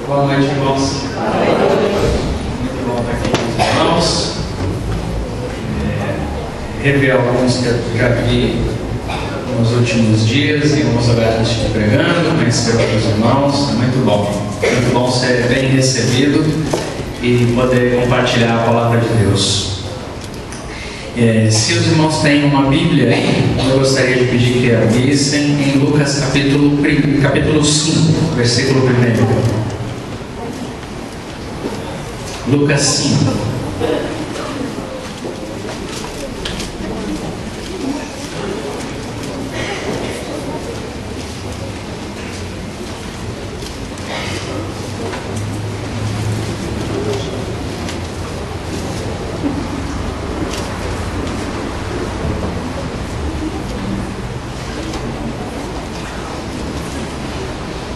Boa noite, irmãos. Muito bom estar aqui com os irmãos. Rever alguns que eu já vi nos últimos dias em alguns lugares que estive pregando, conhecer outros irmãos. É muito bom ser bem recebido e poder compartilhar a palavra de Deus. Se os irmãos têm uma Bíblia aí, eu gostaria de pedir que abrissem em Lucas capítulo 5, versículo 1. Lucas 5.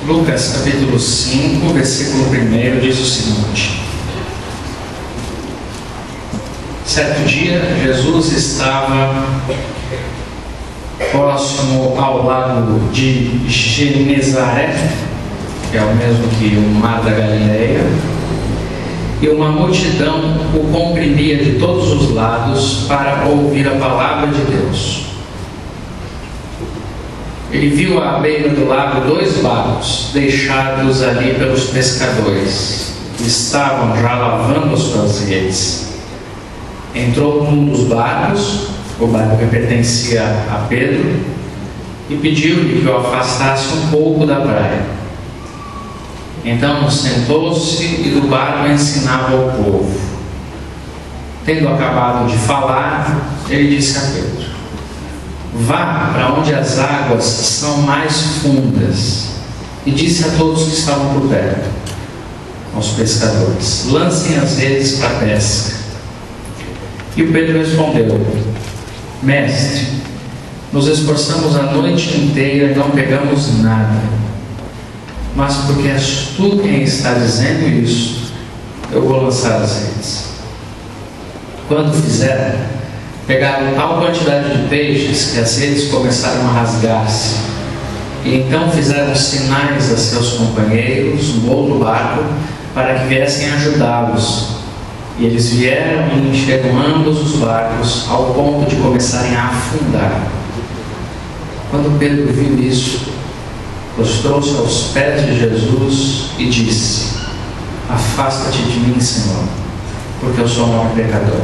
Lucas capítulo 5, versículo 1 diz o seguinte: certo dia, Jesus estava próximo ao lago de Genezaré, que é o mesmo que o mar da Galileia, e uma multidão o comprimia de todos os lados para ouvir a palavra de Deus. Ele viu à beira do lago 2 barcos deixados ali pelos pescadores, que estavam já lavando as suas redes. Entrou num dos barcos, o barco que pertencia a Pedro, e pediu-lhe que o afastasse um pouco da praia. Então sentou-se e do barco ensinava ao povo. Tendo acabado de falar, ele disse a Pedro: vá para onde as águas são mais fundas. E disse a todos que estavam por perto, aos pescadores: lancem as redes para a pesca. E o Pedro respondeu: mestre, nos esforçamos a noite inteira e não pegamos nada. Mas porque és tu quem está dizendo isso, eu vou lançar as redes. Quando fizeram, pegaram tal quantidade de peixes que as redes começaram a rasgar-se. E então fizeram sinais a seus companheiros no outro barco para que viessem ajudá-los. E eles vieram e encheram ambos os barcos ao ponto de começarem a afundar. Quando Pedro viu isso, prostrou-se aos pés de Jesus e disse: afasta-te de mim, Senhor, porque eu sou um homem pecador.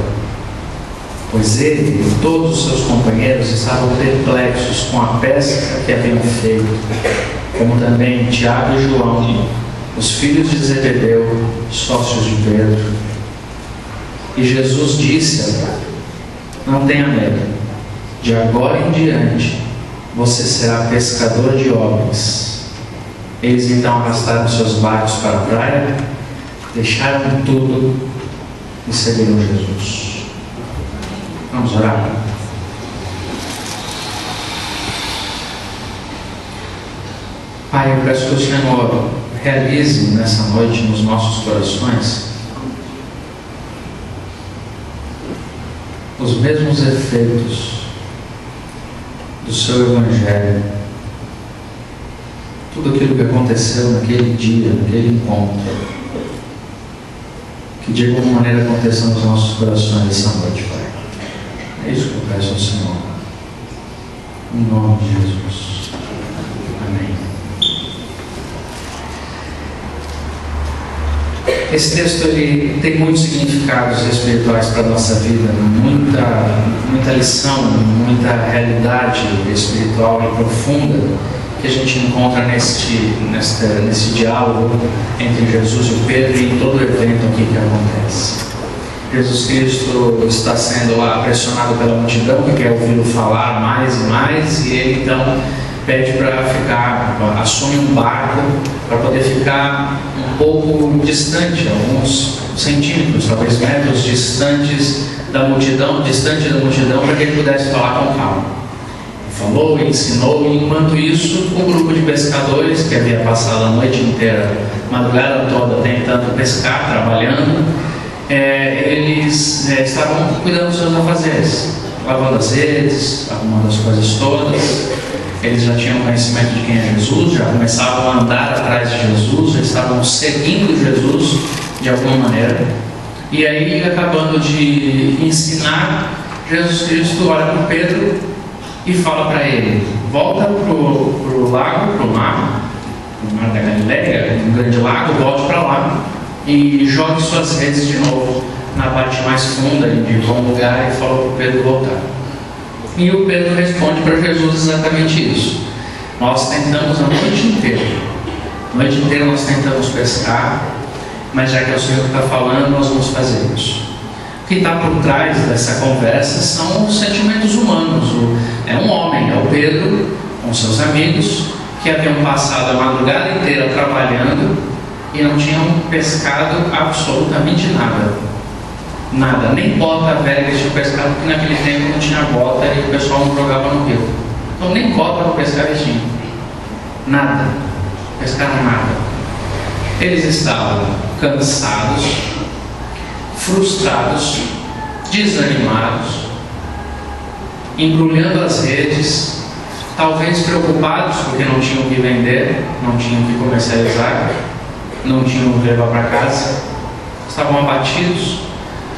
Pois ele e todos os seus companheiros estavam perplexos com a pesca que haviam feito, como também Tiago e João, os filhos de Zebedeu, sócios de Pedro. E Jesus disse a ele: não tenha medo, de agora em diante você será pescador de homens. Eles então arrastaram seus barcos para a praia, deixaram tudo e seguiram Jesus. Vamos orar. Pai, eu peço que o Senhor realize nessa noite nos nossos corações os mesmos efeitos do seu Evangelho. Tudo aquilo que aconteceu naquele dia, naquele encontro, que de alguma maneira aconteça nos nossos corações essa noite, Pai. É isso que eu peço ao Senhor, em nome de Jesus. Amém. Esse texto ele tem muitos significados espirituais para a nossa vida, muita lição, muita realidade espiritual e profunda que a gente encontra nesse diálogo entre Jesus e Pedro e em todo o evento aqui que acontece. Jesus Cristo está sendo lá pressionado pela multidão que quer ouvi-lo falar mais e mais, e ele então pede para ficar, assume um barco para poder ficar um pouco distante, alguns centímetros, talvez metros distante da multidão, para que ele pudesse falar com calma. Falou, ensinou, e enquanto isso, um grupo de pescadores que havia passado a noite inteira, madrugada toda, tentando pescar, trabalhando, eles estavam cuidando dos seus afazeres, lavando as redes, arrumando as coisas todas. eles já tinham conhecimento de quem é Jesus, já começavam a andar atrás de Jesus, já estavam seguindo Jesus de alguma maneira. E aí, acabando de ensinar, Jesus Cristo olha para Pedro e fala para ele: volta para o lago, para o mar da Galileia, um grande lago, volte para lá e jogue suas redes de novo na parte mais funda de bom lugar. E falou para o Pedro voltar. E o Pedro responde para Jesus exatamente isso: nós tentamos a noite inteira nós tentamos pescar, mas já que é o Senhor que está falando, nós vamos fazer isso. O que está por trás dessa conversa são os sentimentos humanos. É um homem, é o Pedro, com seus amigos, que haviam passado a madrugada inteira trabalhando e não tinham pescado absolutamente nada, nem bota velha eles tinham pescado, porque naquele tempo não tinha bota e o pessoal não jogava no rio. Então nem bota para pescar eles tinham. Pescaram nada. Eles estavam cansados, frustrados, desanimados, embrulhando as redes, talvez preocupados porque não tinham o que vender, não tinham o que comercializar, não tinham o que levar para casa, estavam abatidos,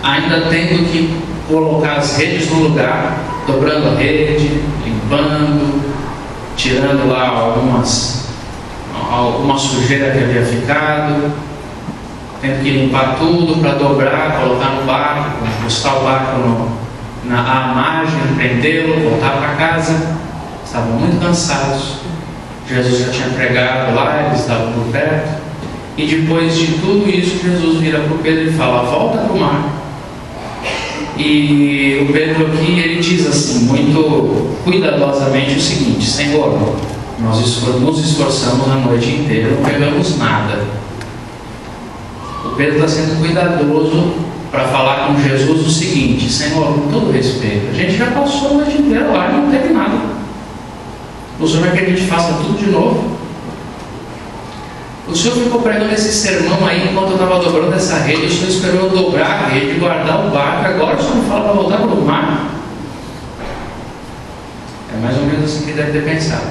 ainda tendo que colocar as redes no lugar, dobrando a rede, limpando, tirando lá alguma sujeira que havia ficado, tendo que limpar tudo para dobrar, colocar no barco, encostar o barco à margem, prendê-lo, voltar para casa. Estavam muito cansados. Jesus já tinha pregado lá, eles estavam por perto. E depois de tudo isso, Jesus vira para o Pedro e fala: volta para o mar. E o Pedro aqui, ele diz assim, muito cuidadosamente o seguinte: Senhor, nós nos esforçamos a noite inteira, não pegamos nada. O Pedro está sendo cuidadoso para falar com Jesus o seguinte: Senhor, com todo respeito, a gente já passou a noite inteira lá e não teve nada. O Senhor quer que a gente faça tudo de novo? O Senhor ficou pregando esse sermão aí enquanto eu estava dobrando essa rede. O Senhor esperou eu dobrar a rede, guardar o barco. Agora o Senhor me fala para voltar para o mar? É mais ou menos assim que ele deve ter pensado.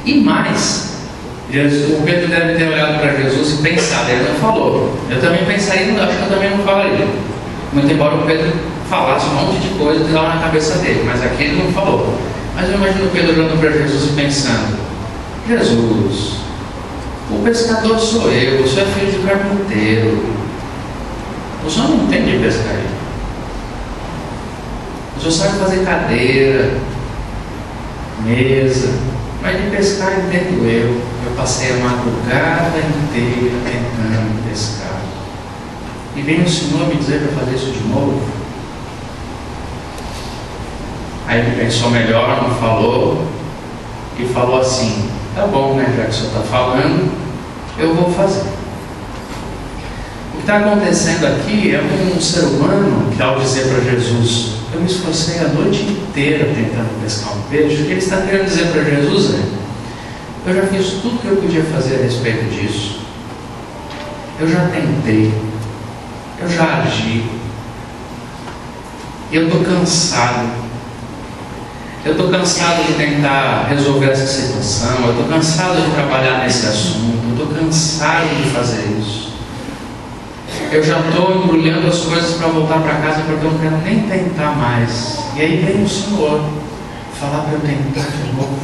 E mais, o Pedro deve ter olhado para Jesus e pensado. Ele não falou. Eu também pensaria, acho que eu também não falaria. Muito embora o Pedro falasse um monte de coisa lá na cabeça dele, mas aqui ele não falou. Mas eu imagino o Pedro olhando para Jesus e pensando: Jesus, o pescador sou eu, o senhor é filho de carpinteiro, o senhor não entende de pescaria, o senhor sabe fazer cadeira, mesa, mas de pescar entendo eu. Eu passei a madrugada inteira tentando pescar, e vem o Senhor me dizer para fazer isso de novo? Aí ele pensou melhor, não falou, e falou assim: tá bom, né? Já que o senhor está falando, eu vou fazer. O que está acontecendo aqui é um ser humano que, ao dizer para Jesus: eu me esforcei a noite inteira tentando pescar um peixe, o que ele está querendo dizer para Jesus é: eu já fiz tudo que eu podia fazer a respeito disso, eu já tentei, eu já agi, eu estou cansado. Eu estou cansado de tentar resolver essa situação, eu estou cansado de trabalhar nesse assunto, eu estou cansado de fazer isso. Eu já estou embrulhando as coisas para voltar para casa porque eu não quero nem tentar mais. E aí vem o Senhor falar para eu tentar de novo.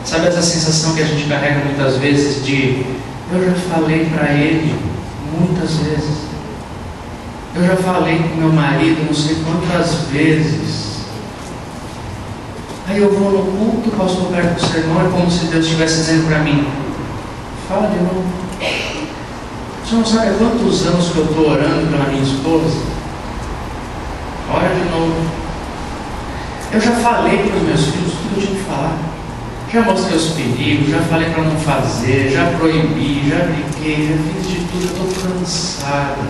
Sabe essa sensação que a gente carrega muitas vezes de: eu já falei para ele muitas vezes, eu já falei com meu marido não sei quantas vezes. Aí eu vou no culto, o pastor pega o sermão, é como se Deus estivesse dizendo para mim: fala de novo. Você não sabe há quantos anos que eu estou orando pela minha esposa? Ora de novo. Eu já falei para os meus filhos tudo que eu tinha que falar. Já mostrei os perigos, já falei para não fazer, já proibi, já briguei, já fiz de tudo, eu estou cansada.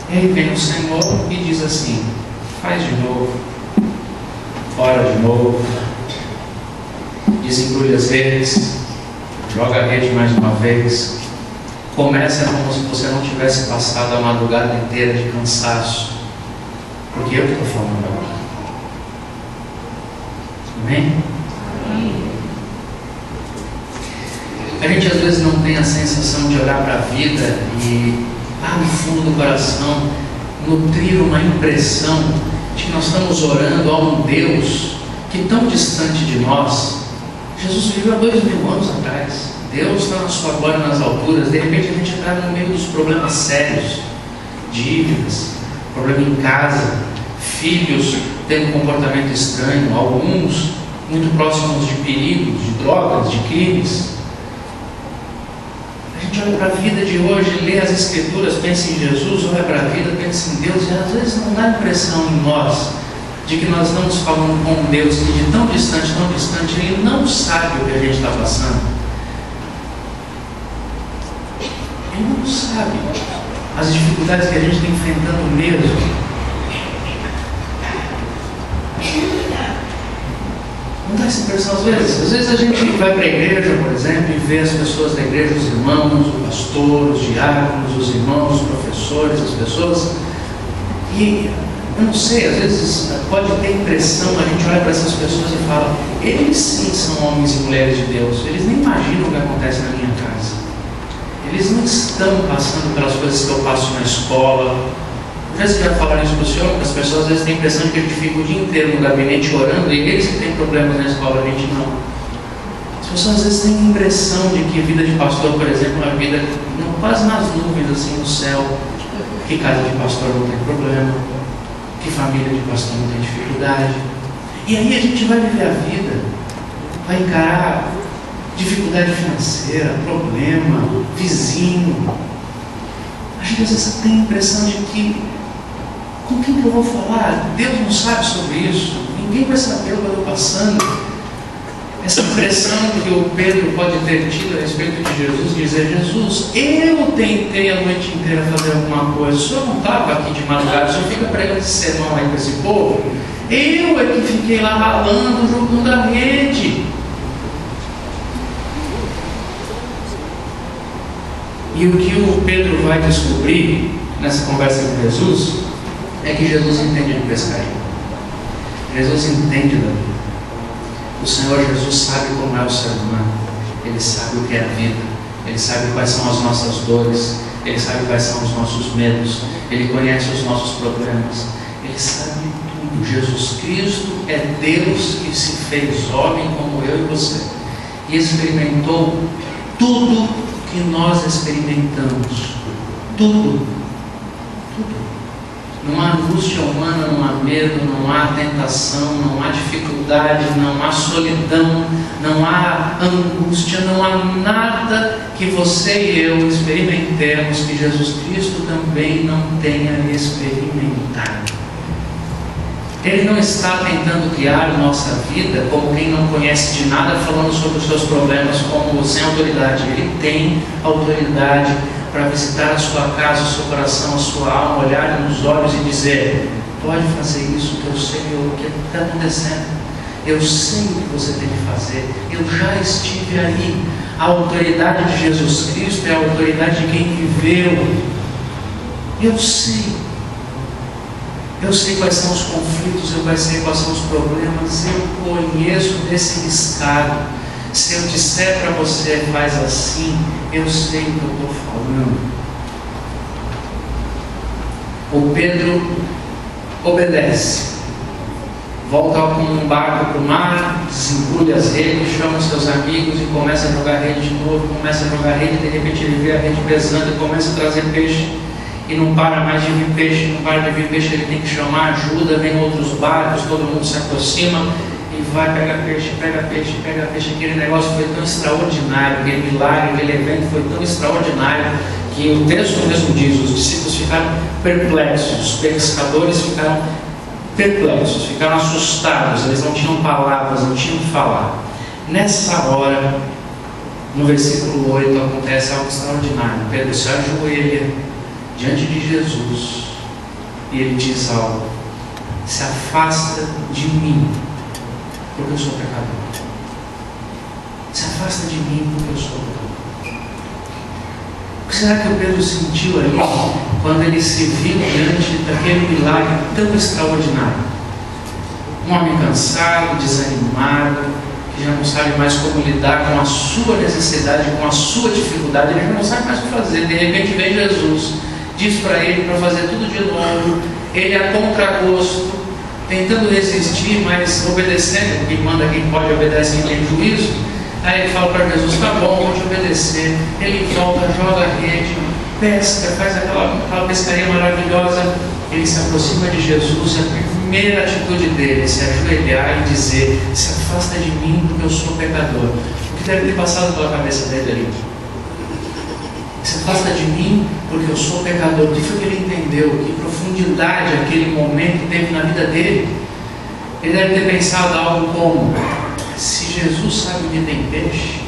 E aí vem o Senhor e diz assim: faz de novo. Ora de novo, desembrulha as redes, joga a rede mais uma vez, começa como se você não tivesse passado a madrugada inteira de cansaço, porque eu que estou falando agora. Amém? A gente às vezes não tem a sensação de olhar para a vida e, lá no fundo do coração, nutrir uma impressão de que nós estamos orando a um Deus que, tão distante de nós, Jesus viveu há 2000 anos atrás. Deus está na sua glória nas alturas. De repente a gente está no meio dos problemas sérios, dívidas, problema em casa, filhos tendo um comportamento estranho, alguns muito próximos de perigos, de drogas, de crimes. A gente olha para a vida de hoje, lê as Escrituras, pensa em Jesus, olha para a vida, pensa em Deus, e às vezes não dá impressão em nós de que nós estamos falando com um Deus que de tão distante, Ele não sabe o que a gente está passando. Ele não sabe as dificuldades que a gente está enfrentando mesmo. Não dá essa impressão às vezes? Às vezes a gente vai para a igreja, por exemplo, e vê as pessoas da igreja, os irmãos, o pastor, os diáconos, os irmãos, os professores, as pessoas, e eu não sei, às vezes pode ter impressão, a gente olha para essas pessoas e fala, eles sim são homens e mulheres de Deus, eles nem imaginam o que acontece na minha casa, eles não estão passando pelas coisas que eu passo na escola. Às vezes já falaram isso para o senhor, porque as pessoas às vezes têm a impressão de que a gente fica o dia inteiro no gabinete orando e eles que têm problemas na escola, a gente não. As pessoas às vezes têm a impressão de que a vida de pastor, por exemplo, é uma vida quase nas nuvens, assim, no céu, que casa de pastor não tem problema, que família de pastor não tem dificuldade. E aí a gente vai viver a vida, vai encarar dificuldade financeira, problema, vizinho. A gente às vezes tem a impressão de que, com quem que eu vou falar? Deus não sabe sobre isso, ninguém vai saber o que eu estou passando. Essa impressão que o Pedro pode ter tido a respeito de Jesus, dizer, Jesus, eu tentei a noite inteira fazer alguma coisa, o senhor não estava aqui de madrugada, o senhor fica pregando esse sermão aí para esse povo, eu é que fiquei lá ralando, jogando a rede. E o que o Pedro vai descobrir nessa conversa com Jesus é que Jesus entende de pescaria. Jesus entende da vida. O Senhor Jesus sabe como é o ser humano. Ele sabe o que é a vida. Ele sabe quais são as nossas dores. Ele sabe quais são os nossos medos. Ele conhece os nossos problemas. Ele sabe tudo. Jesus Cristo é Deus que se fez homem como eu e você. E experimentou tudo que nós experimentamos. Tudo. Não há angústia humana, não há medo, não há tentação, não há dificuldade, não há solidão, não há angústia, não há nada que você e eu experimentemos que Jesus Cristo também não tenha experimentado. Ele não está tentando guiar nossa vida como quem não conhece de nada, falando sobre os seus problemas como sem autoridade. Ele tem autoridade para visitar a sua casa, o seu coração, a sua alma, olhar nos olhos e dizer, pode fazer isso, que eu sei o que está acontecendo, eu sei o que você tem que fazer, eu já estive aí. A autoridade de Jesus Cristo é a autoridade de quem viveu. Eu sei quais são os conflitos, eu sei quais são os problemas, eu conheço desse riscado. Se eu disser para você, faz assim, eu sei o que eu estou falando. O Pedro obedece, volta com um barco para o mar, desembrulha as redes, chama os seus amigos e começa a jogar rede de novo, começa a jogar rede, de repente ele vê a rede pesando e começa a trazer peixe. E não para mais de vir peixe, não para de vir peixe, ele tem que chamar ajuda, vem outros barcos, todo mundo se aproxima e vai pegar peixe, pega peixe, pega peixe. Aquele negócio foi tão extraordinário, aquele milagre, aquele evento foi tão extraordinário, que o texto mesmo diz, os discípulos ficaram perplexos, os pescadores ficaram perplexos, ficaram assustados, eles não tinham palavras, não tinham o que falar. Nessa hora, no versículo 8, acontece algo extraordinário. Pedro se ajoelha diante de Jesus e ele diz algo: se afasta de mim, porque eu sou pecador. Se afasta de mim, porque eu sou pecador. O que será que o Pedro sentiu ali quando ele se viu diante daquele milagre tão extraordinário? Um homem cansado, desanimado, que já não sabe mais como lidar com a sua necessidade, com a sua dificuldade, ele já não sabe mais o que fazer. De repente vem Jesus, diz para ele para fazer tudo de novo, ele a contragosto, tentando resistir, mas obedecendo, quem manda, quem pode obedece, quem tem juízo. Aí ele fala para Jesus: tá bom, vou te obedecer. Ele volta, joga a rede, pesca, faz aquela pescaria maravilhosa. Ele se aproxima de Jesus e a primeira atitude dele é se ajoelhar e dizer: se afasta de mim porque eu sou pecador. O que deve ter passado pela cabeça dele ali? Se afasta de mim porque eu sou pecador. O que foi que ele entendeu? Que profundidade aquele momento teve na vida dele? Ele deve ter pensado algo como: se Jesus sabe onde tem peixe,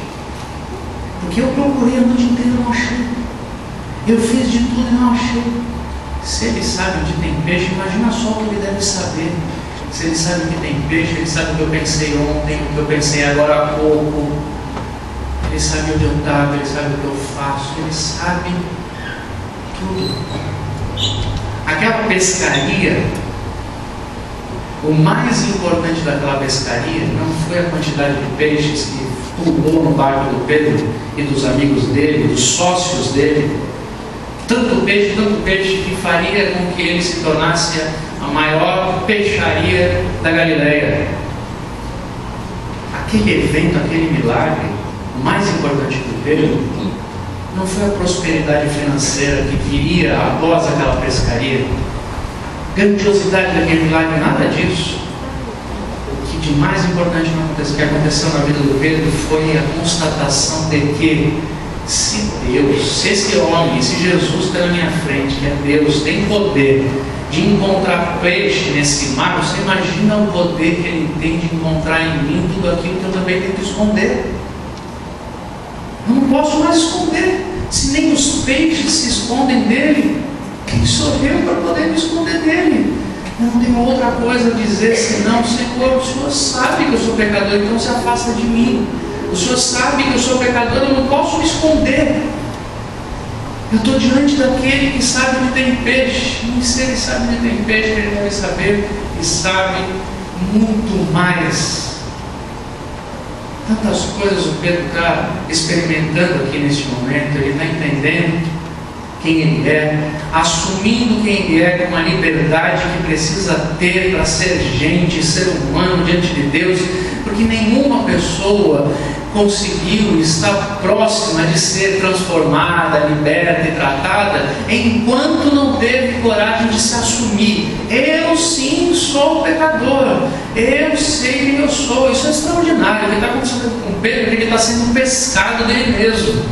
porque eu procurei a noite inteira e não achei, eu fiz de tudo e não achei. Se ele sabe onde tem peixe, imagina só o que ele deve saber. Se ele sabe que tem peixe, ele sabe o que eu pensei ontem, o que eu pensei agora há pouco, ele sabe onde eu estava, ele sabe o que eu faço, ele sabe tudo. Aquela pescaria, o mais importante daquela pescaria não foi a quantidade de peixes que pulou no barco do Pedro e dos amigos dele, dos sócios dele. Tanto peixe que faria com que ele se tornasse a maior peixaria da Galileia. Aquele evento, aquele milagre, o mais importante do Pedro, não foi a prosperidade financeira que viria após aquela pescaria, grandiosidade daquele milagre, nada disso. O que de mais importante que aconteceu na vida do Pedro foi a constatação de que se Deus, se esse homem, se Jesus está na minha frente, que é Deus, tem poder de encontrar peixe nesse mar, você imagina o poder que ele tem de encontrar em mim tudo aquilo que eu também tenho que esconder. Eu não posso mais esconder. Se nem os peixes se escondem dele, quem sou eu para poder me esconder dele? Eu não tenho outra coisa a dizer senão: Senhor, o Senhor sabe que eu sou pecador, então se afasta de mim. O Senhor sabe que eu sou pecador, eu não posso me esconder. Eu estou diante daquele que sabe onde tem peixe. E se ele sabe onde tem peixe, ele deve saber e sabe muito mais. Tantas coisas o Pedro está experimentando aqui neste momento. Ele está entendendo quem ele é, assumindo quem ele é, com uma liberdade que precisa ter para ser gente, ser humano diante de Deus, porque nenhuma pessoa conseguiu estar próxima de ser transformada, liberta e tratada enquanto não teve coragem de se assumir. Eu sim sou pecador, eu sei quem eu sou. Isso é extraordinário. O que está acontecendo com Pedro é que ele está sendo pescado dele mesmo.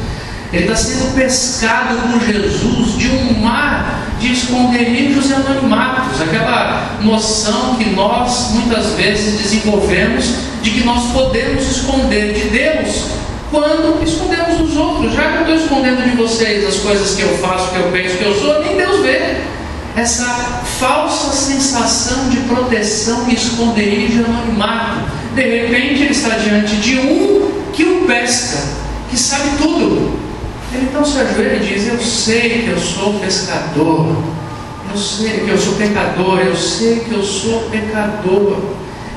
Ele está sendo pescado por Jesus de um mar de esconderijos e anonimatos, aquela noção que nós muitas vezes desenvolvemos de que nós podemos esconder de Deus quando escondemos dos outros. Já que eu estou escondendo de vocês as coisas que eu faço, que eu penso, que eu sou, nem Deus vê. Essa falsa sensação de proteção e esconderijo e anonimato. De repente ele está diante de um que o pesca, que sabe tudo. Ele então se ajoelha e diz: eu sei que eu sou pescador, eu sei que eu sou pecador, eu sei que eu sou pecador,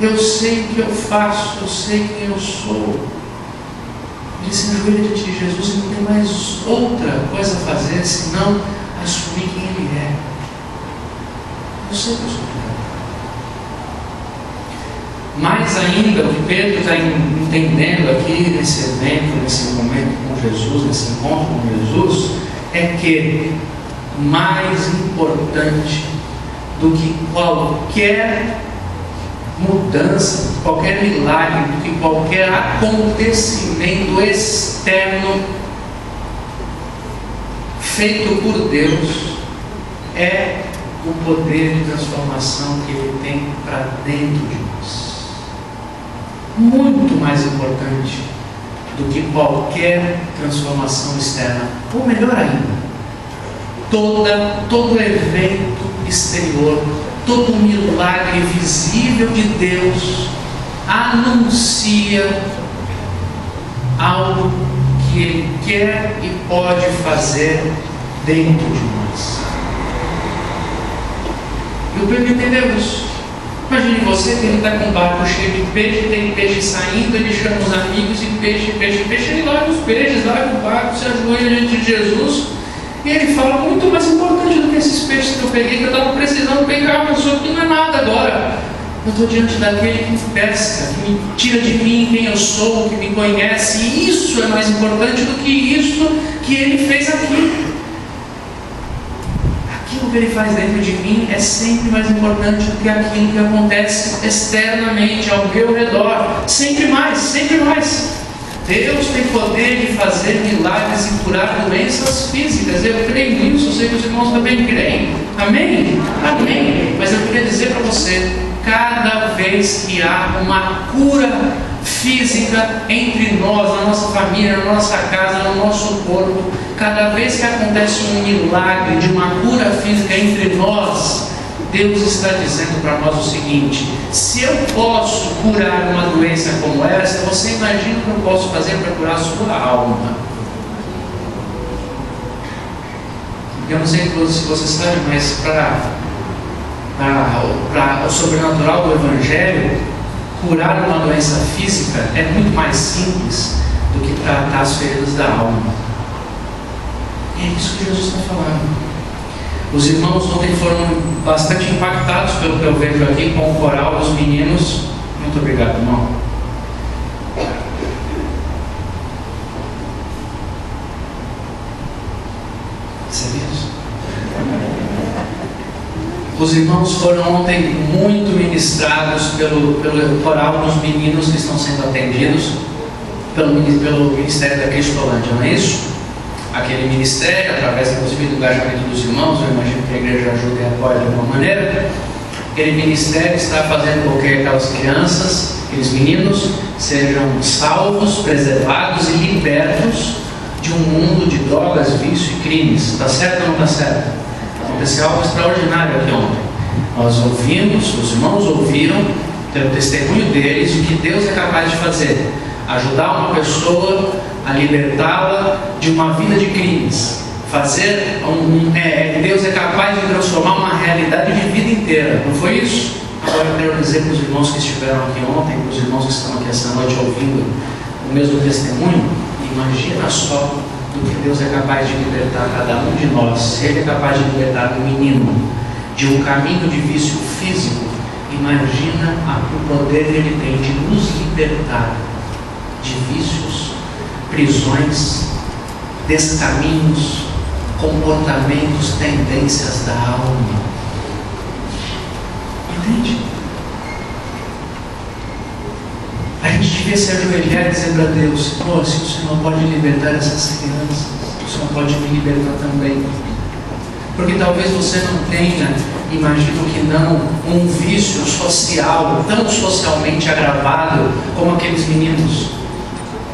eu sei o que eu faço, eu sei quem eu sou. Ele se ajoelha diante de Jesus e não tem mais outra coisa a fazer senão assumir quem ele é. Eu sei que eu sou pecador. Mais ainda, o que Pedro está entendendo aqui nesse evento, nesse momento com Jesus, nesse encontro com Jesus, é que mais importante do que qualquer mudança, qualquer milagre, do que qualquer acontecimento externo feito por Deus, é o poder de transformação que Ele tem para dentro de nós. Muito mais importante do que qualquer transformação externa, ou melhor ainda, todo evento exterior, todo milagre visível de Deus anuncia algo que Ele quer e pode fazer dentro de nós. E o Pedro entendeu isso. Imagine você que ele está com um barco cheio de peixe, tem peixe saindo, ele chama os amigos e peixe, ele larga os peixes, larga o barco, se ajoelha diante de Jesus e ele fala: muito mais importante do que esses peixes que eu peguei, que eu estava precisando pegar, mas isso aqui não é nada agora. Eu estou diante daquele que me pesca, que me tira de mim quem eu sou, que me conhece, e isso é mais importante do que isso que ele fez aqui. Aquilo que ele faz dentro de mim é sempre mais importante do que aquilo que acontece externamente ao meu redor. Sempre mais, sempre mais. Deus tem poder de fazer milagres e curar doenças físicas. Eu creio nisso, eu sei que os irmãos também creem. Amém? Amém. Mas eu queria dizer para você, cada vez que há uma cura física entre nós, na nossa família, na nossa casa, no nosso corpo, cada vez que acontece um milagre de uma cura física entre nós, Deus está dizendo para nós o seguinte: se eu posso curar uma doença como essa, você imagina o que eu posso fazer para curar a sua alma? Eu não sei se você sabe, mas para o sobrenatural do Evangelho, curar uma doença física é muito mais simples do que tratar as feridas da alma. E é isso que Jesus está falando. Os irmãos ontem foram bastante impactados pelo que eu vejo aqui com o coral dos meninos. Muito obrigado, irmão. Os irmãos foram ontem muito ministrados pelo coral dos meninos que estão sendo atendidos pelo Ministério da Cristolândia, não é isso? Aquele ministério, através inclusive do engajamento dos irmãos, eu imagino que a igreja ajuda e apoia de alguma maneira. Aquele ministério está fazendo com que aquelas crianças, aqueles meninos, sejam salvos, preservados e libertos de um mundo de drogas, vício e crimes. Está certo ou não está certo? Aconteceu algo extraordinário aqui ontem. Nós ouvimos, os irmãos ouviram, pelo testemunho deles, o que Deus é capaz de fazer. Ajudar uma pessoa a libertá-la de uma vida de crimes. Deus é capaz de transformar uma realidade de vida inteira. Não foi isso? Agora eu quero dizer para os irmãos que estiveram aqui ontem, para os irmãos que estão aqui essa noite ouvindo o mesmo testemunho, imagina só do que Deus é capaz de libertar cada um de nós. Se Ele é capaz de libertar um menino de um caminho de vício físico, imagina o poder que Ele tem de nos libertar de vícios, prisões, descaminhos, comportamentos, tendências da alma. Entende? A gente devia se ajoelhar e dizer para Deus: Senhor, se o Senhor pode libertar essas crianças, o Senhor pode me libertar também. Porque talvez você não tenha, imagino que não, um vício social tão socialmente agravado como aqueles meninos.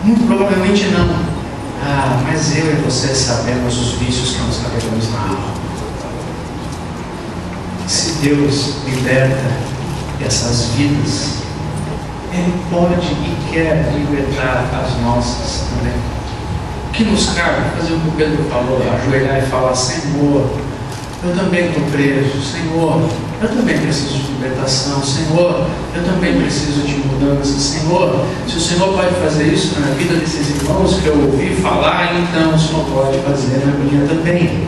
Muito provavelmente não. Mas eu e você sabemos os vícios que nós carregamos na alma. Se Deus liberta essas vidas, Ele pode e quer libertar as nossas também. O que nos cabe? Fazer o que o Pedro falou, ajoelhar e falar: Senhor, eu também estou preso. Senhor, eu também preciso de libertação. Senhor, eu também preciso de mudança. Senhor, se o Senhor pode fazer isso na vida desses irmãos que eu ouvi falar, então o Senhor pode fazer na minha também.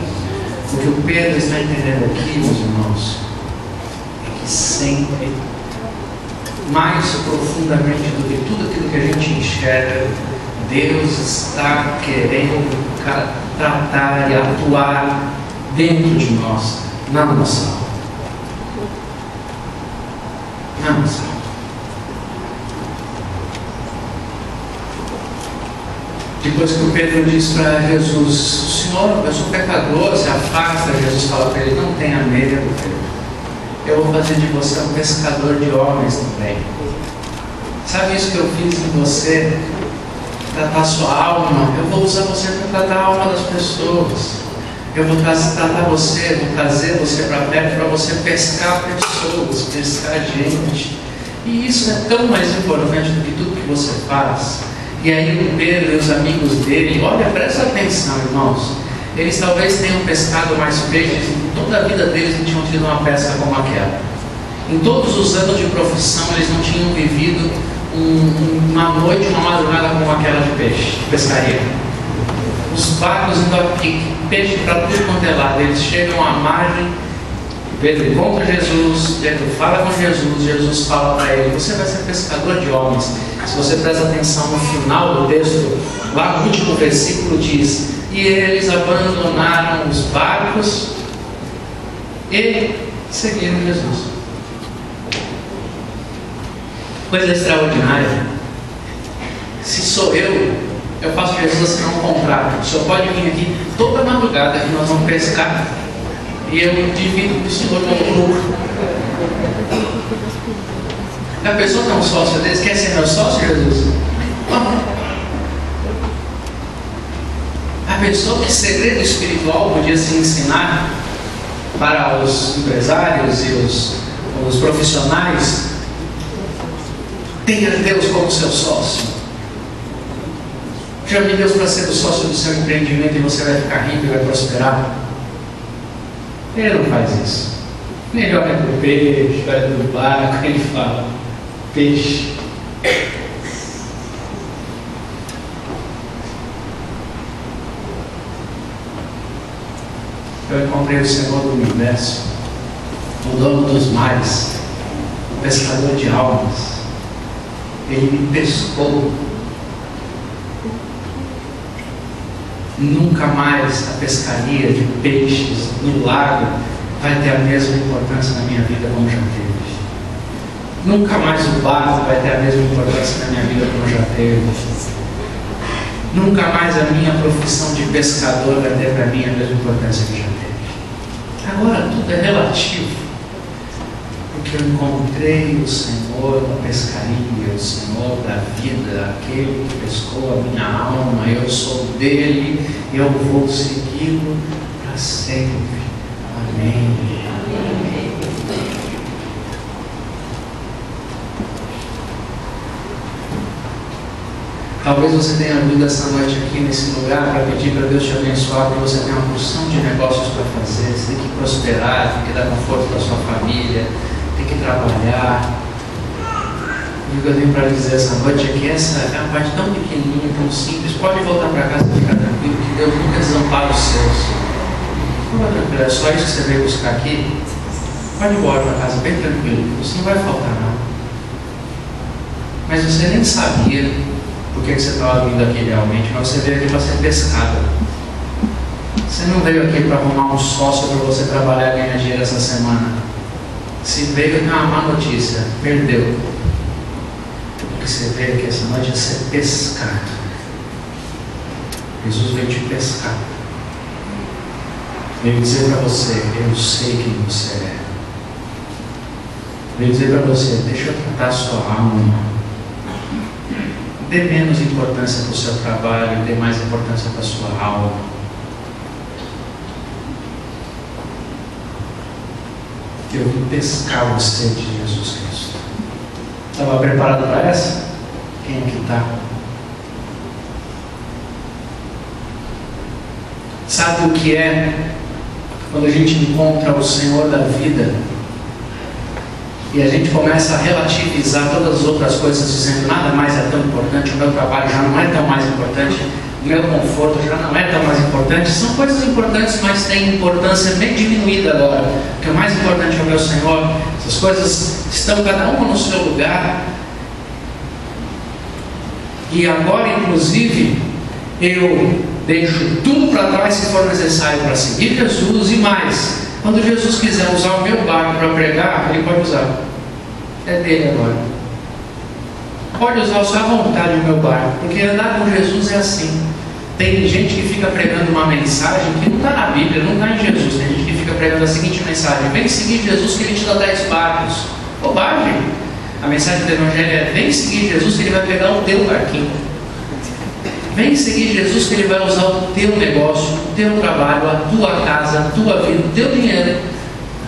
O que o Pedro está entendendo aqui, meus irmãos, é que sempre, mais profundamente do que tudo aquilo que a gente enxerga, Deus está querendo tratar e atuar dentro de nós, na nossa alma. Na nossa alma. Depois que o Pedro diz para Jesus: Senhor, eu sou pecador, se afasta, Jesus fala para ele: não tenha medo, Pedro. Eu vou fazer de você um pescador de homens também. Sabe isso que eu fiz em você? Tratar sua alma. Eu vou usar você para tratar a alma das pessoas. Eu vou tratar você, vou trazer você para perto para você pescar pessoas, pescar gente. E isso é tão mais importante do que tudo que você faz. E aí o Pedro e os amigos dele, olha, presta atenção, irmãos. Eles talvez tenham pescado mais peixes, em toda a vida deles não tinham tido uma pesca como aquela. Em todos os anos de profissão, eles não tinham vivido uma noite, uma madrugada como aquela de peixe, de pescaria. Os barcos indo a pique, peixe para tudo quanto é lado. Eles chegam à margem, Pedro encontra Jesus, Pedro fala com Jesus, Jesus fala para ele: você vai ser pescador de homens. Se você presta atenção no final do texto, lá no último versículo diz: e eles abandonaram os barcos e seguiram Jesus. Coisa extraordinária. Se sou eu faço Jesus assinar um contrato. O senhor pode vir aqui toda madrugada que nós vamos pescar e eu divido com o senhor como lucro. A pessoa que é um sócio desse quer ser meu sócio, Jesus? Não. A pessoa que segredo espiritual podia se ensinar para os empresários e os profissionais: tenha Deus como seu sócio. Chame Deus para ser o sócio do seu empreendimento e você vai ficar rico e vai prosperar. Ele não faz isso. Ele olha para o peixe, olha para o barco, ele fala: peixe. Eu encontrei o Senhor do universo, o dono dos mares, o pescador de almas. Ele me pescou. Nunca mais a pescaria de peixes no lago vai ter a mesma importância na minha vida como já teve. Nunca mais o barco vai ter a mesma importância na minha vida como já teve. Nunca mais a minha profissão de pescador vai ter para mim a mesma importância que já teve. Agora tudo é relativo. Porque eu encontrei o Senhor da pescaria, o Senhor da vida, aquele que pescou a minha alma. Eu sou dele, eu vou segui-lo para sempre. Amém. Talvez você tenha vindo essa noite aqui nesse lugar para pedir para Deus te abençoar, porque você tem uma porção de negócios para fazer, você tem que prosperar, tem que dar conforto para a sua família, tem que trabalhar. E o que eu tenho para dizer essa noite é que essa é uma parte tão pequenininha, tão simples. Pode voltar para casa e ficar tranquilo, que Deus nunca desampara os seus. Fica tranquilo, é só isso que você veio buscar aqui. Pode ir embora para casa bem tranquilo, você não vai faltar nada. Mas você nem sabia por que você estava vindo aqui realmente, mas você veio aqui para ser pescado. Você não veio aqui para arrumar um sócio para você trabalhar e ganhar dinheiro essa semana. Se veio, tem uma má notícia, perdeu. Porque você veio aqui essa noite é ser pescado. Jesus veio te pescar. Veio dizer para você: eu sei quem você é. Veio dizer para você: deixa eu tratar a sua alma. Dê menos importância para o seu trabalho, dê mais importância para a sua alma. Eu vim pescar você de Jesus Cristo. Estava preparado para essa? Quem aqui está? Sabe o que é quando a gente encontra o Senhor da vida e a gente começa a relativizar todas as outras coisas, dizendo: nada mais é tão importante, o meu trabalho já não é tão mais importante, o meu conforto já não é tão mais importante. São coisas importantes, mas têm importância bem diminuída agora. O que é mais importante é o meu Senhor. Essas coisas estão cada uma no seu lugar. E agora, inclusive, eu deixo tudo para trás se for necessário para seguir Jesus. E mais, quando Jesus quiser usar o meu barco para pregar, Ele pode usar. É dele agora. Pode usar a sua vontade o meu barco, porque andar com Jesus é assim. Tem gente que fica pregando uma mensagem que não está na Bíblia, não está em Jesus. Tem gente que fica pregando a seguinte mensagem: vem seguir Jesus que Ele te dá 10 barcos. Bobagem. A mensagem do Evangelho é: vem seguir Jesus que Ele vai pegar o teu barquinho. Vem seguir Jesus que Ele vai usar o teu negócio, o teu trabalho, a tua casa, a tua vida, o teu dinheiro.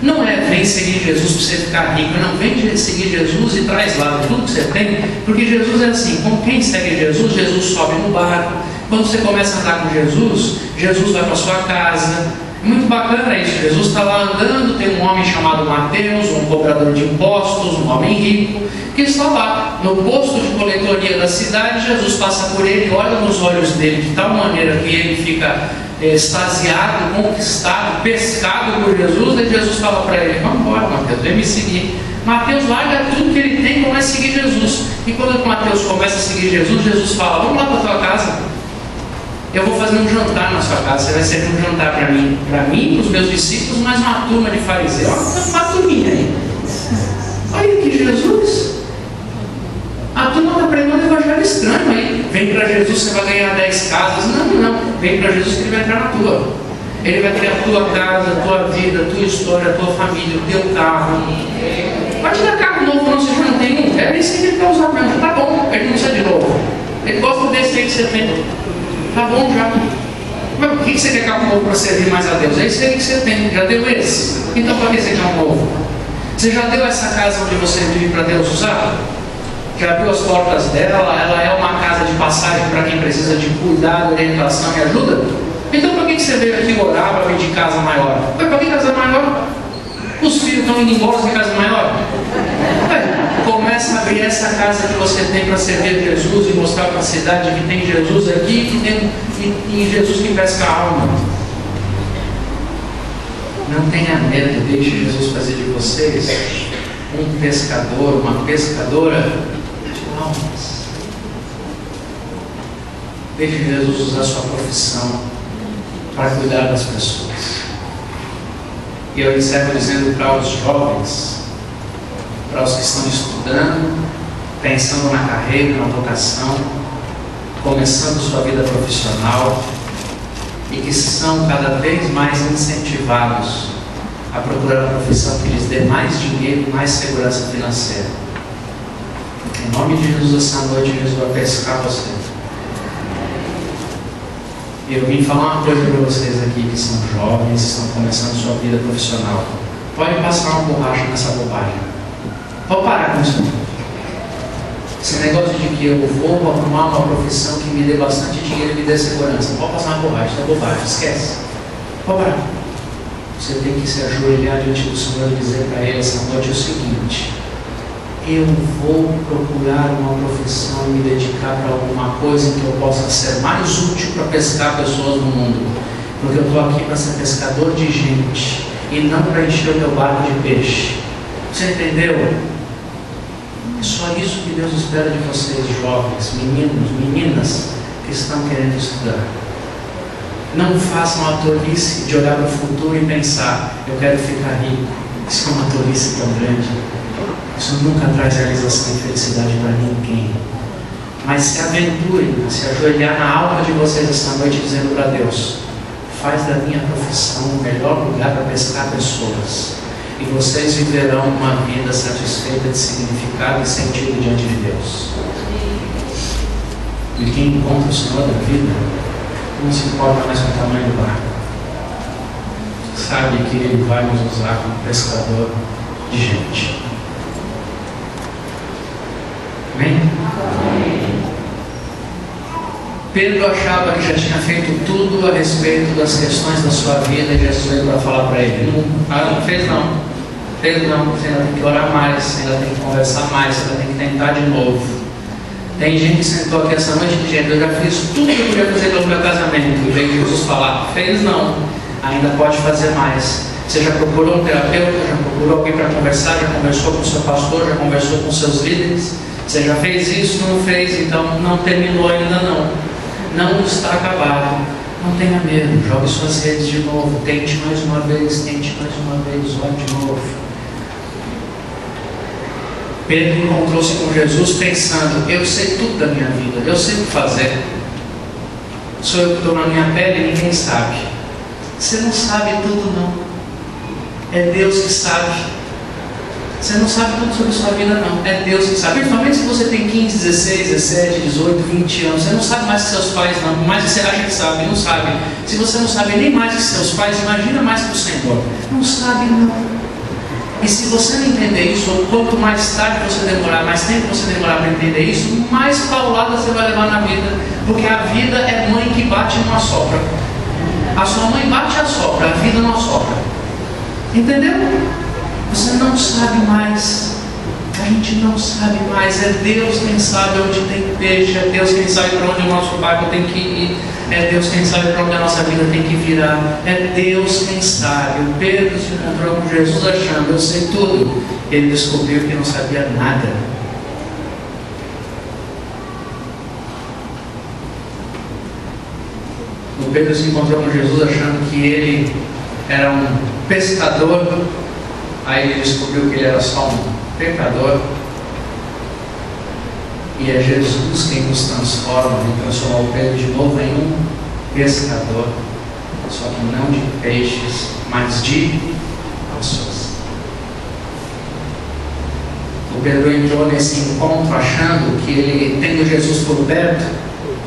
Não é vem seguir Jesus para você ficar rico, não. Vem seguir Jesus e traz lá tudo que você tem, porque Jesus é assim: como quem segue Jesus, Jesus sobe no barco. Quando você começa a andar com Jesus, Jesus vai para a sua casa, Muito bacana isso. Jesus está lá andando, tem um homem chamado Mateus, um cobrador de impostos, um homem rico, que está lá no posto de coletoria da cidade. Jesus passa por ele, olha nos olhos dele de tal maneira que ele fica extasiado, conquistado, pescado por Jesus. E Jesus fala para ele: vamos embora, Mateus, vem me seguir. Mateus larga tudo que ele tem e começa a seguir Jesus. E quando Mateus começa a seguir Jesus, Jesus fala: vamos lá para a tua casa. Eu vou fazer um jantar na sua casa. Você vai servir um jantar para mim, para os meus discípulos, mais uma turma de fariseus. Olha uma turminha aí. Olha aqui, Jesus. A turma está pregando um evangelho estranho aí. Vem para Jesus, você vai ganhar 10 casas. Não. Vem para Jesus que ele vai entrar na tua. Ele vai ter a tua casa, a tua vida, a tua história, a tua família, o teu carro. Pode dar carro novo, não, você já não tem um. É esse que ele quer usar mesmo. Tá bom, ele não precisa de novo. Ele gosta desse aí que você tem. Tá bom já. Mas por que você quer carro novo para servir mais a Deus? É isso aí que você tem. Já deu esse? Então para que você quer um novo? Você já deu essa casa onde você vive para Deus usar? Já abriu as portas dela? Ela é uma casa de passagem para quem precisa de cuidado, orientação e ajuda? Então para que você veio aqui orar para pedir casa maior? Mas para que casa maior? Os filhos estão indo embora de casa maior? Começa a abrir essa casa que você tem para servir Jesus e mostrar para a cidade que tem Jesus aqui e Jesus que pesca a alma. Não tenha medo, deixe Jesus fazer de vocês um pescador, uma pescadora de almas. Deixe Jesus usar sua profissão para cuidar das pessoas. E eu encerro dizendo para os jovens, para os que estão estudando, pensando na carreira, na vocação, começando sua vida profissional e que são cada vez mais incentivados a procurar uma profissão que lhes dê mais dinheiro e mais segurança financeira. Em nome de Jesus, essa noite, Jesus vai pescar você. E eu vim falar uma coisa para vocês aqui que são jovens, que estão começando sua vida profissional. Pode passar uma borracha nessa bobagem. Pode parar com isso. Esse negócio de que eu vou arrumar uma profissão que me dê bastante dinheiro e me dê segurança. Pode passar uma borracha, é bobagem, esquece. Pode parar. Você tem que se ajoelhar diante do Senhor e dizer para Ele essa noite o seguinte: eu vou procurar uma profissão e me dedicar para alguma coisa que eu possa ser mais útil para pescar pessoas no mundo. Porque eu estou aqui para ser pescador de gente e não para encher o meu barco de peixe. Você entendeu? É só isso que Deus espera de vocês, jovens, meninos, meninas que estão querendo estudar. Não façam a tolice de olhar para o futuro e pensar: eu quero ficar rico. Isso é uma tolice tão grande. Isso nunca traz realização e felicidade para ninguém. Mas se aventurem a se ajoelhar na alma de vocês esta noite, dizendo para Deus: faz da minha profissão o melhor lugar para pescar pessoas. E vocês viverão uma vida satisfeita de significado e sentido diante de Deus. E quem encontra o Senhor da vida não se importa mais com o tamanho do barco. Sabe que Ele vai nos usar como pescador de gente. Amém? Pedro achava que já tinha feito tudo a respeito das questões da sua vida e Jesus veio para falar para ele: não fez não. Fez não, você ainda tem que orar mais, você ainda tem que conversar mais, você ainda tem que tentar de novo. Tem gente que sentou aqui essa noite e disse: eu já fiz tudo que eu podia fazer pelo meu casamento. E veio Jesus falar: fez não, ainda pode fazer mais. Você já procurou um terapeuta, já procurou alguém para conversar, já conversou com o seu pastor, já conversou com seus líderes? Você já fez isso, não fez, então não terminou ainda não. Não está acabado. Não tenha medo, jogue suas redes de novo, tente mais uma vez, ore de novo. Pedro encontrou-se com Jesus pensando: eu sei tudo da minha vida, eu sei o que fazer. Sou eu que estou na minha pele e ninguém sabe. Você não sabe tudo não. É Deus que sabe. Você não sabe tudo sobre a sua vida não. É Deus que sabe. Principalmente se você tem 15, 16, 17, 18, 20 anos. Você não sabe mais que seus pais não. Por mais que você acha que sabe, não sabe. Se você não sabe nem mais que seus pais, imagina mais que o Senhor. Não sabe não. E se você não entender isso, ou quanto mais tarde você demorar, mais tempo você demorar para entender isso, mais paulada você vai levar na vida. Porque a vida é mãe que bate e não assopra. A sua mãe bate e assopra, a vida Entendeu? Você não sabe mais. A gente não sabe mais. É Deus quem sabe onde tem peixe. É Deus quem sabe para onde o nosso barco tem que ir. É Deus quem sabe para onde a nossa vida tem que virar. É Deus quem sabe. O Pedro se encontrou com Jesus achando: eu sei tudo. Ele descobriu que não sabia nada. O Pedro se encontrou com Jesus achando que ele era um pescador. Aí ele descobriu que ele era só um pecador. E é Jesus quem nos transforma e transformou o Pedro de novo em um pescador, só que não de peixes, mas de pessoas. O Pedro entrou nesse encontro achando que ele, tendo Jesus por perto,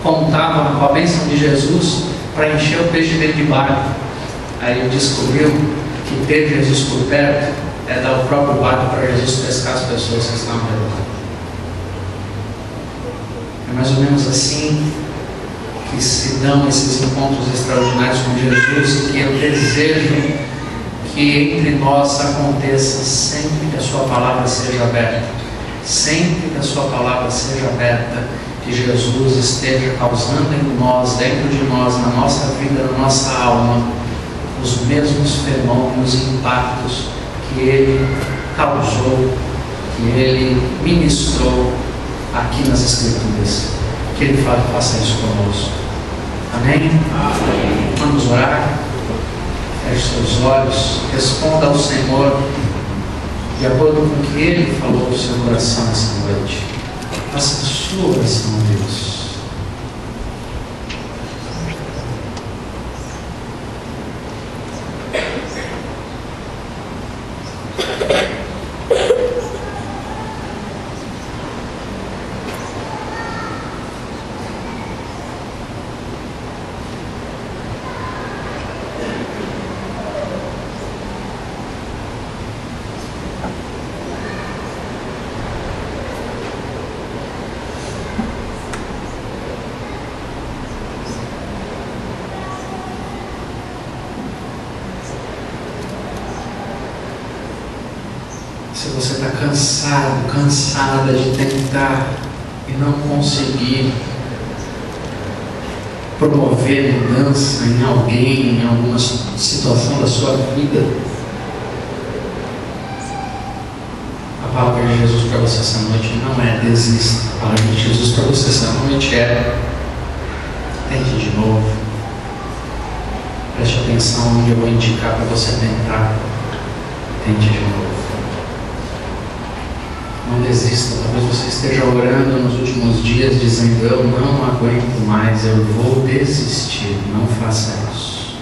contava com a bênção de Jesus para encher o peixe dele de barco. Aí ele descobriu que ter Jesus por perto é dar o próprio barco para Jesus pescar as pessoas que estão ao redor. É mais ou menos assim que se dão esses encontros extraordinários com Jesus, que eu desejo que entre nós aconteça sempre que a sua palavra seja aberta. Sempre que a sua palavra seja aberta, que Jesus esteja causando em nós, dentro de nós, na nossa vida, na nossa alma, os mesmos fenômenos e impactos que Ele causou, que Ele ministrou aqui nas Escrituras. Que Ele faça isso conosco. Amém? Amém. Vamos orar. Feche seus olhos, responda ao Senhor de acordo com o que Ele falou do seu coração essa noite. Faça a sua oração a Deus. Se você está cansado, cansada de tentar e não conseguir promover mudança em alguém, em alguma situação da sua vida, a palavra de Jesus para você essa noite não é desista. A palavra de Jesus para você essa noite é: tente de novo. Preste atenção onde eu vou indicar para você tentar. Tente de novo. Não desista. Talvez você esteja orando nos últimos dias dizendo: eu não aguento mais, eu vou desistir. Não faça isso.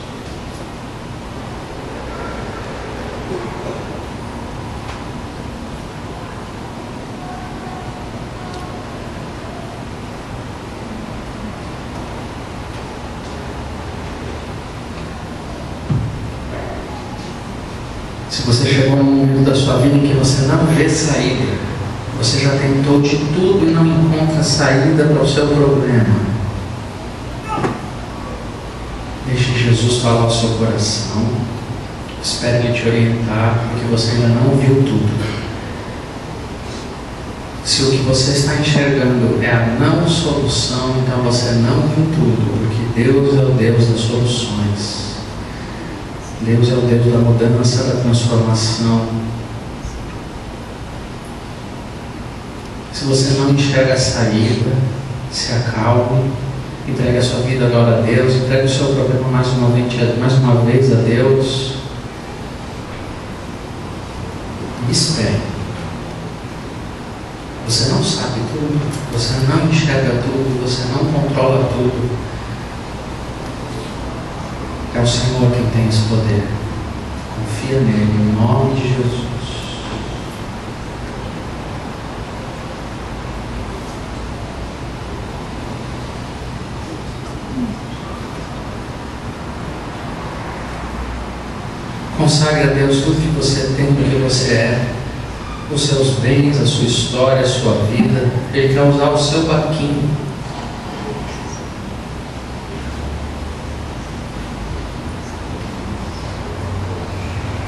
Se você chegou num momento da sua vida em que você não vê saída, você já tentou de tudo e não encontra saída para o seu problema, deixe Jesus falar ao seu coração. Espere Ele te orientar, porque você ainda não viu tudo. Se o que você está enxergando é a não solução, então você não viu tudo, porque Deus é o Deus das soluções. Deus é o Deus da mudança, da transformação. Se você não enxerga a saída, se acalme, entregue a sua vida agora a Deus, entregue o seu problema mais uma vez a Deus. E espere. Você não sabe tudo, você não enxerga tudo, você não controla tudo. É o Senhor quem tem esse poder. Confia nele, em nome de Jesus. Consagre a Deus tudo que você tem, do que você é, os seus bens, a sua história, a sua vida. Ele quer usar o seu barquinho.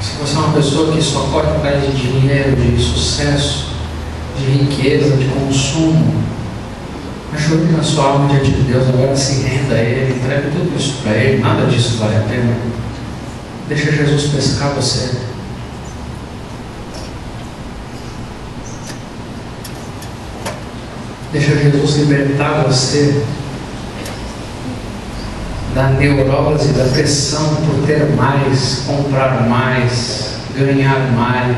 Se você é uma pessoa que só corre atrás de dinheiro, de sucesso, de riqueza, de consumo, ajoelhe na sua alma diante de Deus, agora se renda a Ele, entregue tudo isso para Ele, nada disso vale a pena. Deixa Jesus pescar você. Deixa Jesus libertar você da neurose, da pressão por ter mais, comprar mais, ganhar mais,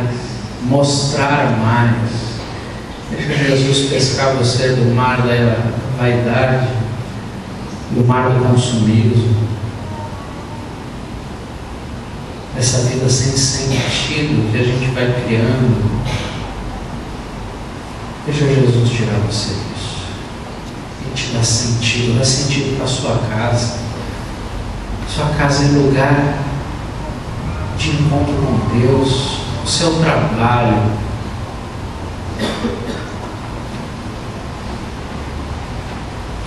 mostrar mais. Deixa Jesus pescar você do mar da vaidade, do mar do consumismo, essa vida sem sentido que a gente vai criando. Deixa Jesus tirar você disso e te dar sentido, dá sentido para a sua casa. Sua casa é lugar de encontro com Deus, o seu trabalho.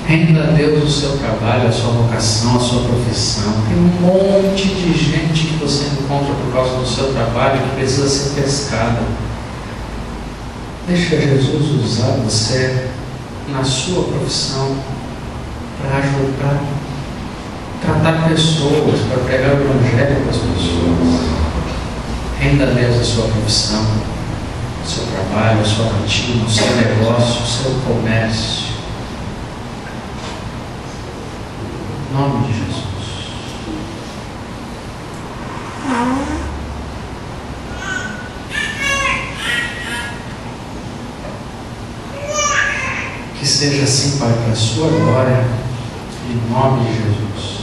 Renda a Deus o seu trabalho, a sua vocação, a sua profissão. Tem um monte de gente que você encontra por causa do seu trabalho que precisa ser pescada. Deixa Jesus usar você na sua profissão para ajudar, tratar pessoas, para pregar o Evangelho para as pessoas. Renda a Deus a sua profissão, o seu trabalho, a sua rotina, o seu negócio, o seu comércio. Em nome de Jesus. Que seja assim, Pai, para a sua glória, em nome de Jesus.